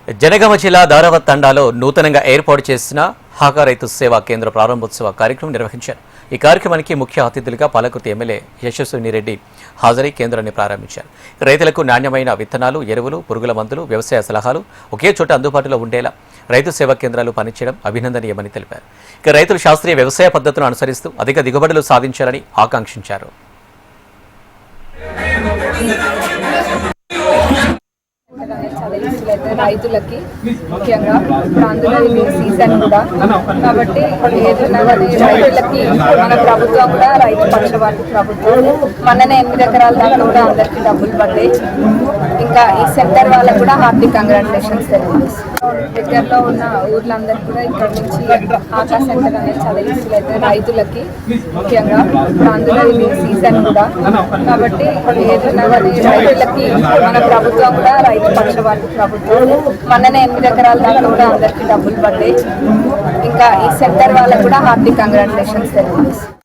జనగామ జిల్లా దారావత్ తండాలో నూతనంగా ఏర్పాటు చేసిన హాకా రైతు సేవా కేంద్ర ప్రారంభోత్సవ కార్యక్రమం నిర్వహించారు. ఈ కార్యక్రమానికి ముఖ్య అతిథులుగా పాలకుర్తి ఎమ్మెల్యే యశస్విని రెడ్డి హాజరై కేంద్రాన్ని ప్రారంభించారు. రైతులకు నాణ్యమైన విత్తనాలు, ఎరువులు, పురుగుల మందులు, వ్యవసాయ సలహాలు ఒకే చోట అందుబాటులో ఉండేలా రైతు సేవా కేంద్రాలు పనిచేయడం అభినందనీయమని తెలిపారు. ఇక రైతులు శాస్త్రీయ వ్యవసాయ పద్ధతులను అనుసరిస్తూ అధిక దిగుబడులు సాధించాలని ఆకాంక్షించారు. రైతులకి ముఖ్యంగా అందులో ఇది సీజన్ కూడా కాబట్టి ఏదైనా కానీ రైతులకి మన ప్రభుత్వం కూడా రైతు పక్షపాత ప్రభుత్వం మననే 8 ఎకరాల దాకా కూడా అందరికీ డబ్బులు పడ్డాయి. ఇంకా ఈ సెంటర్ వాళ్ళకు కూడా హార్దిక్ కంగ్రాచులేషన్స్ తెలియజేస్తాం. దగ్గరలో ఉన్న ఊర్లందరికీ కూడా ఇక్కడ నుంచి ఆకా సెంటర్ అనేది చాలా యూస్ఫుల్ అవుతుంది రైతులకి ముఖ్యంగా అందులో ఇది సీజన్ కూడా కాబట్టి ఏదైనా కానీ రైతులకి మన ప్రభుత్వం కూడా రైతు పక్షపాత ప్రభుత్వం మననే 8 ఎకరాల దాకా కూడా అందరికీ డబ్బులు పడ్డాయి. ఇంకా ఈ సెంటర్ వాళ్ళకు కూడా హార్దిక్ కంగ్రాచులేషన్స్ తెలియజేస్తాం.